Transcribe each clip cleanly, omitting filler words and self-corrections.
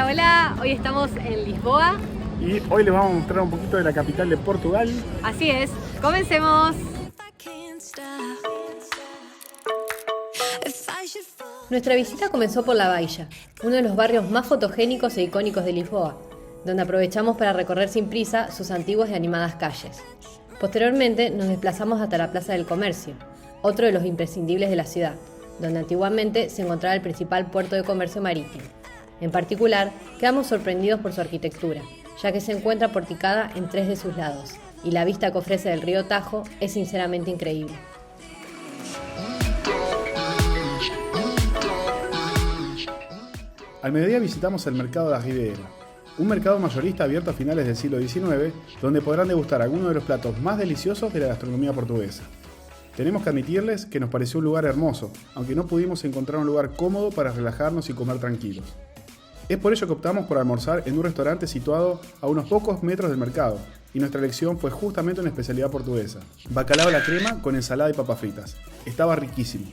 Hola, hola, hoy estamos en Lisboa. Y hoy les vamos a mostrar un poquito de la capital de Portugal. Así es, comencemos. Nuestra visita comenzó por La Baixa, uno de los barrios más fotogénicos e icónicos de Lisboa, donde aprovechamos para recorrer sin prisa sus antiguas y animadas calles. Posteriormente nos desplazamos hasta la Plaza del Comercio, otro de los imprescindibles de la ciudad, donde antiguamente se encontraba el principal puerto de comercio marítimo. En particular, quedamos sorprendidos por su arquitectura, ya que se encuentra porticada en 3 de sus lados, y la vista que ofrece del río Tajo es sinceramente increíble. Al mediodía visitamos el mercado de la Ribeira, un mercado mayorista abierto a finales del siglo XIX, donde podrán degustar algunos de los platos más deliciosos de la gastronomía portuguesa. Tenemos que admitirles que nos pareció un lugar hermoso, aunque no pudimos encontrar un lugar cómodo para relajarnos y comer tranquilos. Es por ello que optamos por almorzar en un restaurante situado a unos pocos metros del mercado, y nuestra elección fue justamente una especialidad portuguesa: bacalao a la crema con ensalada y papas fritas. Estaba riquísimo.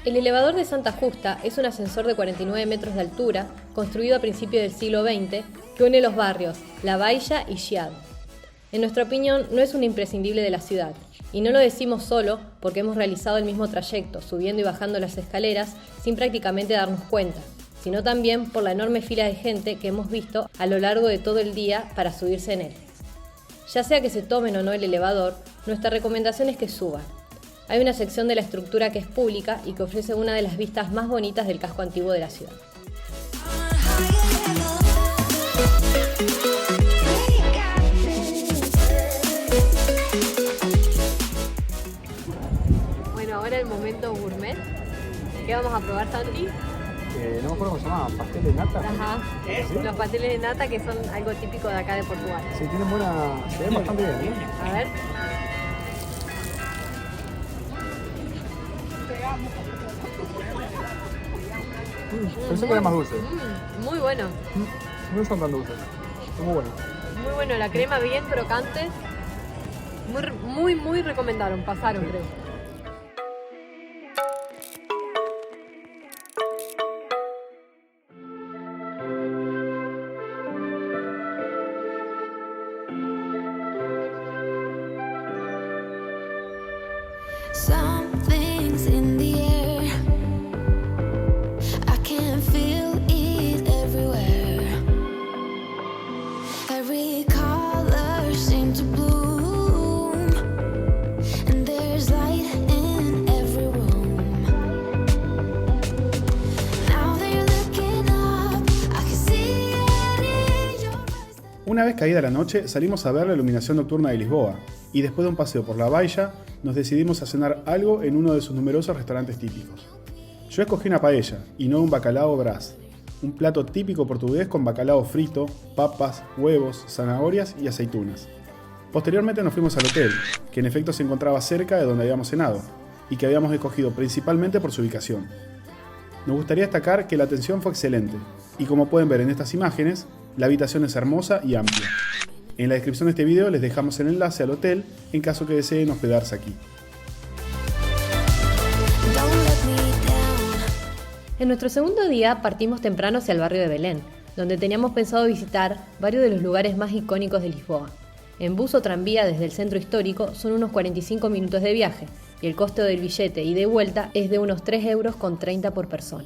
El elevador de Santa Justa es un ascensor de 49 metros de altura, construido a principios del siglo XX, que une los barrios La Baixa y Chiado. En nuestra opinión, no es un imprescindible de la ciudad, y no lo decimos solo porque hemos realizado el mismo trayecto, subiendo y bajando las escaleras, sin prácticamente darnos cuenta, sino también por la enorme fila de gente que hemos visto a lo largo de todo el día para subirse en él. Ya sea que se tomen o no el elevador, nuestra recomendación es que suban. Hay una sección de la estructura que es pública y que ofrece una de las vistas más bonitas del casco antiguo de la ciudad. Bueno, ahora el momento gourmet. ¿Qué vamos a probar, Santi? No me acuerdo cómo se llama, pastel de nata. Ajá, ¿Sí? Los pasteles de nata, que son algo típico de acá de Portugal. Sí, tienen buena... se ven bastante bien, ¿eh? A ver. Pensé que era más dulce. Muy bueno. No son tan dulces. Son muy buenos. Muy bueno, la crema bien crocante. Muy recomendaron, pasaron, creo. Something's in the air. I can feel it everywhere. Every color seems to bloom, and there's light in every room. Now that you're looking up, I can see it in your eyes. Una vez caída la noche, salimos a ver la iluminación nocturna de Lisboa, y después de un paseo por La Baixa, nos decidimos a cenar algo en uno de sus numerosos restaurantes típicos. Yo escogí una paella, y no un bacalao brás, un plato típico portugués con bacalao frito, papas, huevos, zanahorias y aceitunas. Posteriormente nos fuimos al hotel, que en efecto se encontraba cerca de donde habíamos cenado, y que habíamos escogido principalmente por su ubicación. Nos gustaría destacar que la atención fue excelente, y como pueden ver en estas imágenes, la habitación es hermosa y amplia. En la descripción de este video les dejamos el enlace al hotel en caso que deseen hospedarse aquí. Don't let me down. En nuestro segundo día partimos temprano hacia el barrio de Belén, donde teníamos pensado visitar varios de los lugares más icónicos de Lisboa. En bus o tranvía desde el centro histórico son unos 45 minutos de viaje, y el costo del billete ida y vuelta es de unos 3,30 € por persona.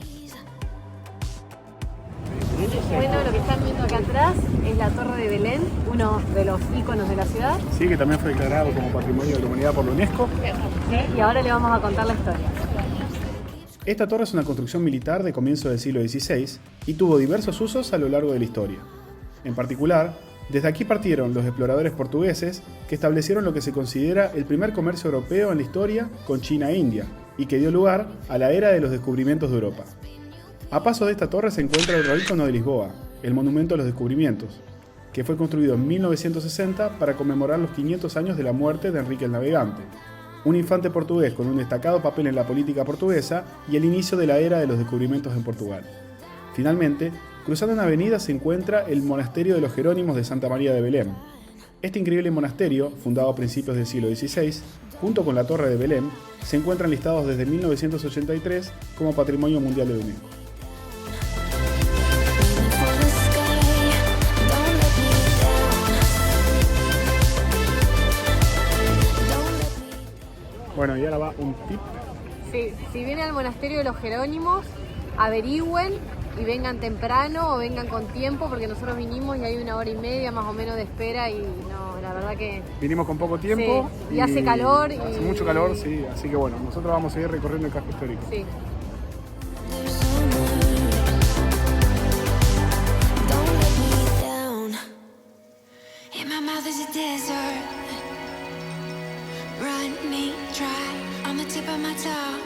Bueno, lo que están viendo acá atrás es la Torre de Belén, uno de los íconos de la ciudad. Sí, que también fue declarado como Patrimonio de la Humanidad por la UNESCO. Y ahora le vamos a contar la historia. Esta torre es una construcción militar de comienzo del siglo XVI y tuvo diversos usos a lo largo de la historia. En particular, desde aquí partieron los exploradores portugueses que establecieron lo que se considera el primer comercio europeo en la historia con China e India, y que dio lugar a la era de los descubrimientos de Europa. A paso de esta torre se encuentra otro ícono de Lisboa, el Monumento a los Descubrimientos, que fue construido en 1960 para conmemorar los 500 años de la muerte de Enrique el Navegante, un infante portugués con un destacado papel en la política portuguesa y el inicio de la era de los descubrimientos en Portugal. Finalmente, cruzando una avenida se encuentra el Monasterio de los Jerónimos de Santa María de Belém. Este increíble monasterio, fundado a principios del siglo XVI, junto con la Torre de Belém, se encuentran listados desde 1983 como Patrimonio Mundial de la UNESCO. For the sky, don't let me down. Don't let me. Bueno, y ahora va un tip. Sí, si vienen al monasterio de los Jerónimos, averigüen y vengan temprano o vengan con tiempo, porque nosotros vinimos y hay 1 hora y media más o menos de espera y no, la verdad que Vinimos con poco tiempo. Sí, y hace calor y- Hace mucho calor, sí. Así que bueno, nosotros vamos a seguir recorriendo el casco histórico. sí. There's so much. Don't let me down. In my mouth is a desert, running dry on the tip of my tongue.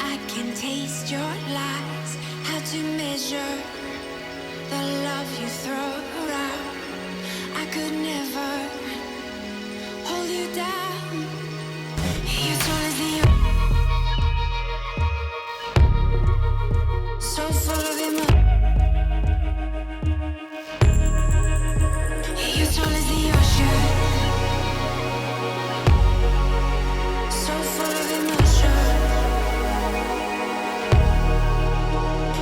I can taste your lies, how to measure the love you throw around. I could never hold you down. You're tall as the so full of emotion. You're tall as the ocean, so full of emotion.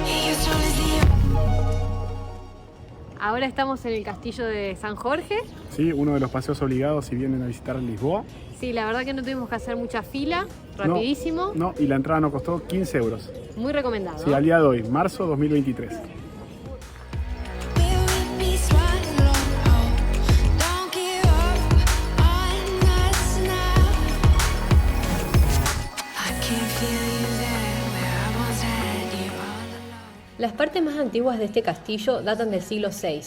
You're tall as the Ahora estamos en el castillo de San Jorge. Sí, uno de los paseos obligados si vienen a visitar Lisboa. Sí, la verdad que no tuvimos que hacer mucha fila, rapidísimo, No, y la entrada nos costó 15 euros. muy recomendado. Sí, al día de hoy, marzo 2023. Will it be swallowed? Don't give up on us now. I can feel you there where I once had you all alone. Las partes más antiguas de este castillo datan del siglo VI,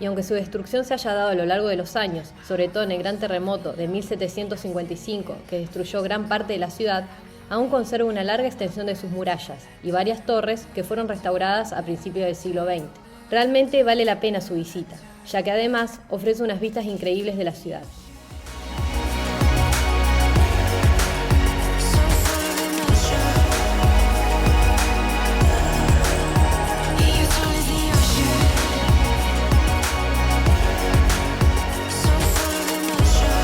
y aunque su destrucción se haya dado a lo largo de los años, sobre todo en el gran terremoto de 1755 que destruyó gran parte de la ciudad, aún conserva una larga extensión de sus murallas y varias torres que fueron restauradas a principios del siglo XX. Realmente vale la pena su visita, ya que además ofrece unas vistas increíbles de la ciudad. So full of emotion. You're tall as the ocean, so full of emotion.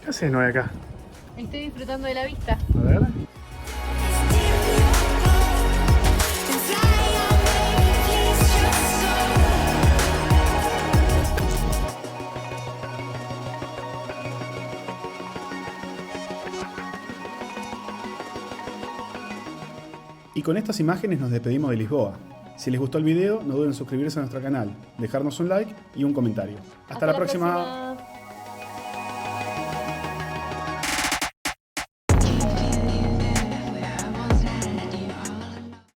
¿Qué haces, Noé, acá? Estoy disfrutando de la vista. A ver. Y con estas imágenes nos despedimos de Lisboa. Si les gustó el video, no duden en suscribirse a nuestro canal, dejarnos un like y un comentario. Hasta la próxima.